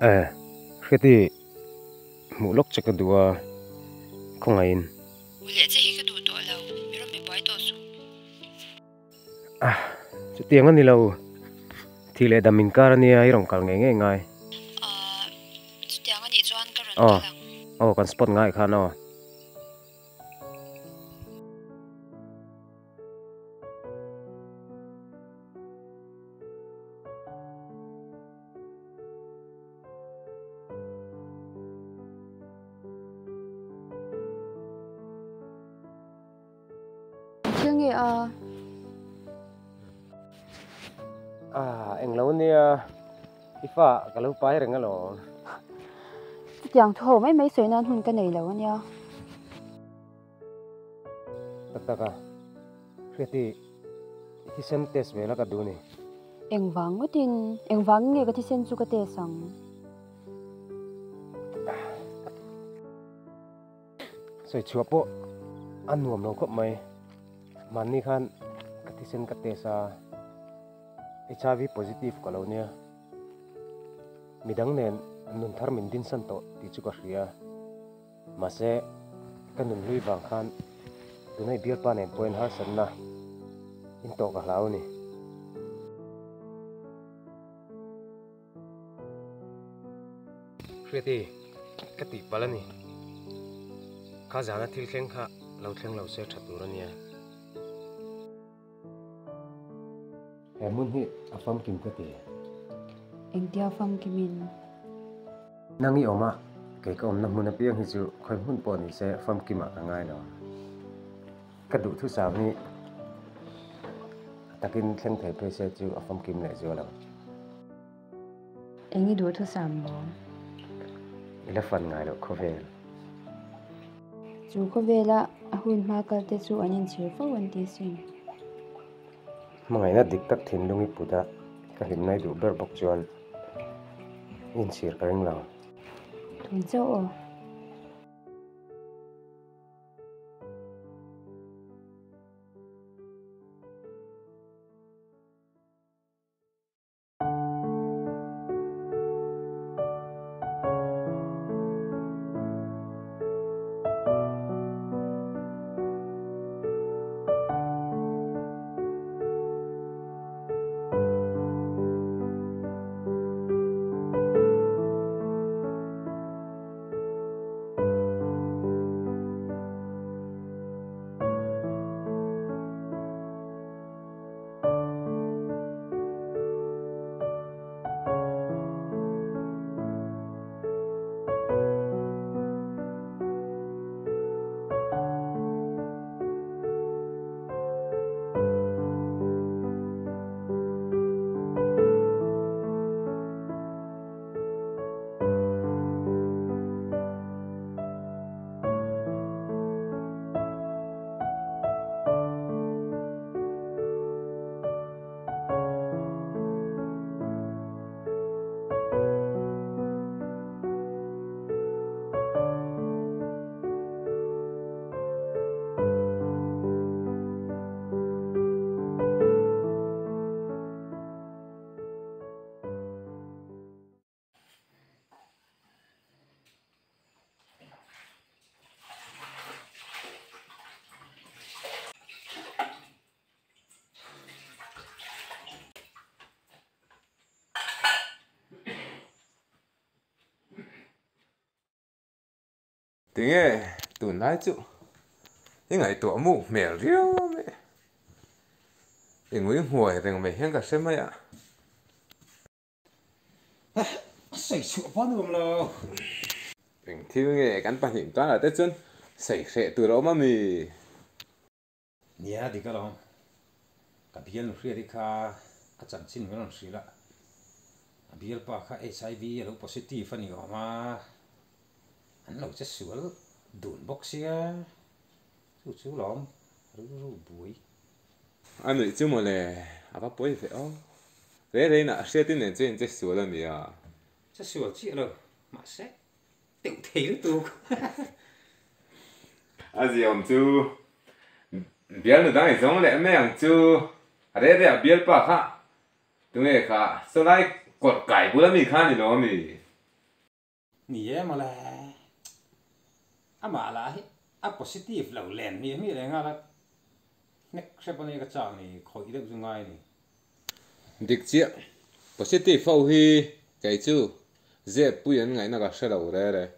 khi thì mũ lốc chắc cái đùa không ai in Ule che hi ka du to lo miro me bai to su chút tiếng anh đi lâu thì lệ đam mình cả này ai rong cả nghe ngay chu tiang ani chuan ka ron ka lang con spot ngay khá nó thil nge anh lâu nè ifa cái lâu phải rồi nghe lo chu tiang tho mấy soi nan hun ka nei lo ania tak khi thì xem test về là cái đu này eng wang nge ka thi sen chu ka te sang soi chua po anh nuông lâu khóc mày mani khan cái thi sen cái test HIV positive cái lâu nè midang nen nun thar min din san to ti chu ka hria ma se kan nun lui wang khan tunai bial pa nen point har san na in to ka hlau ni kheti ka ti palani kha jana thil thleng kha lo se thatur ania mun hi afam kim ka ti eng tia fam kimin nangi oma ke ka om na mun apiang hi chu khoi hun po ni se fam ki ma ka ngai lo ka du thu sa ni takin thleng thai pe se chu afam kim le zo lo engi du thu sam bo ila fan ngai lo kho ve chu ko vela hun ma kal te chu anin chir fo wan ti sin mangai na dik tak thin lungi puda ka him nai du ber bok chuan in sir ka ring lo thun chau o tiếng nghe tụi lái chú những ngày tuổi mù mèo riêu mẹ những người hồi rằng mày hiện cả xem mày ạ sai chu pa nu lo bình thiếu nghe cắn bàn hiện toán là tết chân xảy sẽ từ đó mà mì nia di ka lo ka bial hria di kha ka chan chin ngon sri la bial pa kha HIV lo positive ani ma anh lâu chết sủa đồn bốc xia chú lỏm rú bụi anh ấy chứ mà lẽ à bác bối phải ô đấy nè xe tin này trên chết sủa là mì à chết sủa chị rồi mà sẽ tiểu thế tu à gì ông chú bial nó đang giống lẽ mấy ông chú à đấy bial pa khá tụi nghe khá sau này cột cải bữa mình khá thì nó mì นี่มาแล้วมาละpositive เราแลนมีอะไรงั้นละเนี่ยใช่ปะเนี่ยก็จ้างนี่ขออีกเรื่องยังไงนี่ dik chia positive phâu hi cái chú dễ bùi anh ngày nào sẽ đầu đấy đấy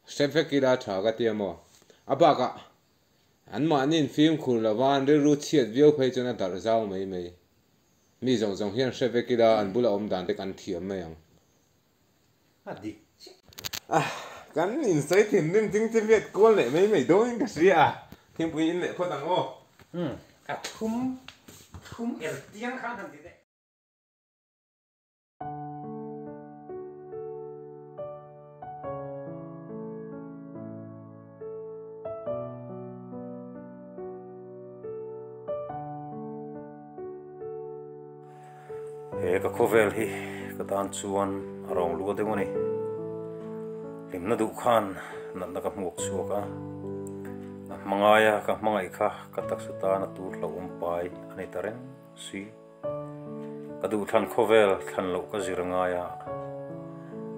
sẽ phải kia ra trả cái tiền mà ba cả anh mà nhìn phim khung là van để ru chiết view phải cho nó đặt ra mấy mấy mi giống giống hiện sẽ phải kia ra anh bù là đàn để ăn thiểm mấy ang dik cái nhìn thấy thiểm nên chính cái việc quan lệ mấy mấy đôi cái gì thiểm bùi anh lệ khó đằng ô thum tiếng khăn thằng gì đấy cái cover hi cái đàn chuan rong lúa đấy ngoni lim na du khan nan na ka muak chu ka mangaya ka mangai kha ka tak su ta na tur lo pai ani taren si ka du than cover than lo ka zirangaya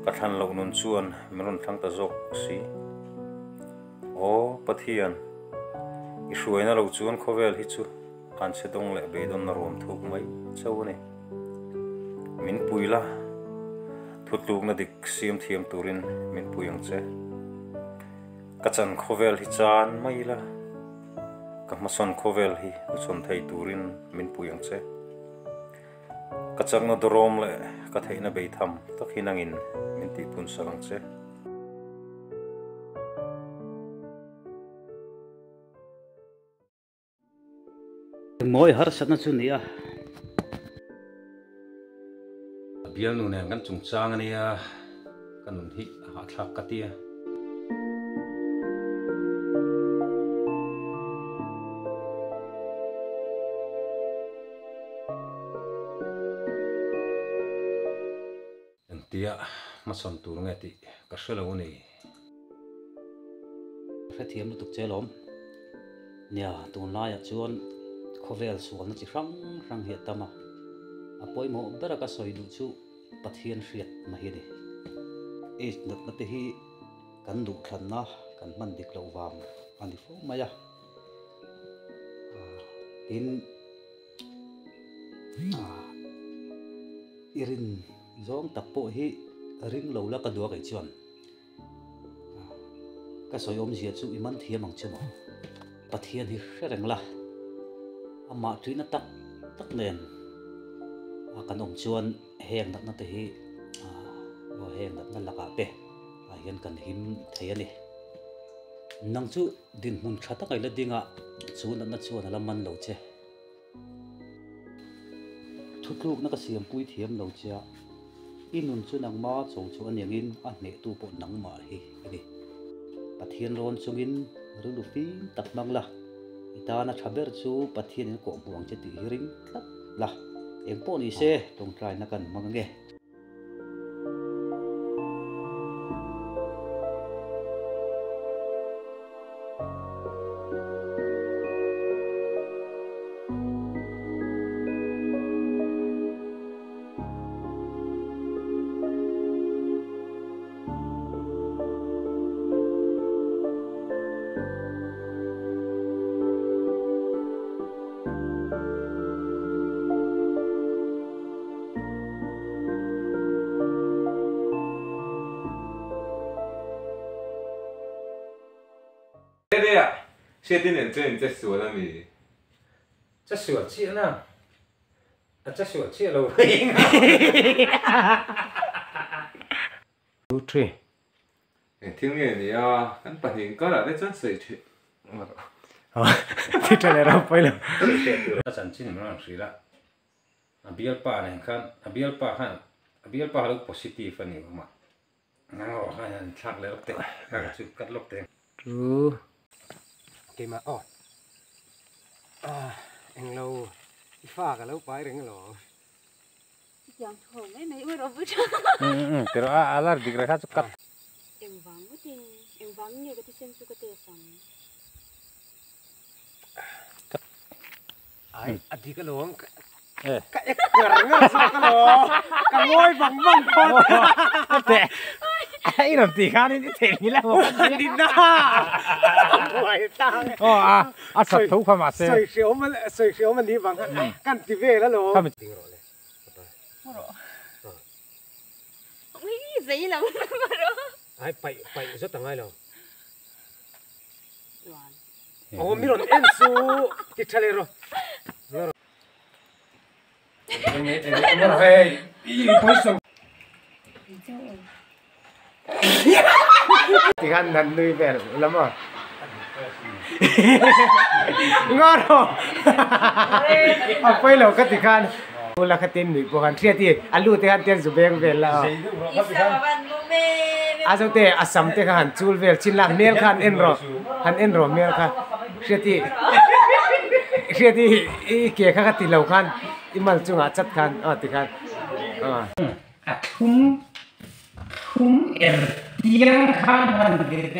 ka than lo nun chuan meron thang ta jok si o pathian i hruaina lo chuan cover hi chu an se dong le be don na rom thuk mai chau ni min puila thutluk na dik siam thiam turin min puyang che kachan khovel hi chan maila kamason khovel hi uchon thei turin min puyang che kachang na dorom le ka theina be tham takhinangin min ti pun salang che moi har satna chu nia bial nu ne kan chung chang ania kanun hi ha thak katia antia mason tur ngati ka shelo ni fa thiam lu tuk chelom nia tun la ya chuan khovel sual na chi rang he tama apoi mo bera ka soi du chu pathian hriat ma hi ni e nat na te hi kan du thlan na kan man dik lo wam ani fo maya tin irin zong tapo hi ring lo la ka du kai chuan ka soi om zia chu iman thiam ang chuma pathian hi hrenga la ama tuina tak nen kan om chuan heng nat na te hi wa heng nat na laka pe hian kan him thei ani nang chu din mun thata kai la dinga chu na chuan ala man lo che thutluk na ka siam pui thiam lo cha inun chu nang ma chong chu aniangin a hne tu po nang ma hi ani pathian ron chungin rulu fi tak mang la itana thaber chu pathian in ko buang che ti ring tlat la em po ni se tong trai na kan mangange đây à xe tin nhện trên chết sủa là mi chắc sửa chia nào chắc sửa chia lâu rồi Nutri tiếng nghe thì anh bật hình có là đấy chắc sợi chuyện thì trở lại đâu phải là chẳng chỉ là nó gì đó bial pa này kan bial pa lúc positive này mà nó hay thắc lại lúc tệ các chữ cắt lúc tệ cái mà anh lâu pha cả lâu phải rồi ngalo yang thong mấy mấy ui rồi bữa pero alar di greka cukat em vắng như cái sen su cái tê sang ai adi cái lồng cái ngar ngar sao cái lồng cái ngôi vắng vắng con tệ ไอ้น้ำตีข้าวนี่เท่นี่แล้วดินหน้าไหวตาอ๋อสัตว์ทุกข์มาเสียใส่เขียวมันดีบางกันติเวแล้วเหรอถ้ามันจริงหรอเลยไม่สิแล้วมาหรอไอ้ไปสุดตั้งไงเหรอโอ้มีรถเอ็นซูติดทะเลหรอมันเฮ้ยอีพอยส่งที่กันนั่นลุยแบบแล้วมั้งงอหรอเอาไปแล้วก็ที่กันบุลคตินหนึ่งพวกกันเทียที่อันรู้ที่กันเทียนสุเบงเวลแล้วอาจจะเตะอาสัมเตะกันจูลเวลชินละเมียกันเอ็นรอหันเอ็นรอเมียกันเทียที่อีเกี่ยข้าติเหล่ากันอิมันจุงอาจัดกันที่กันทุ่มเตียงข้างมันเด็ด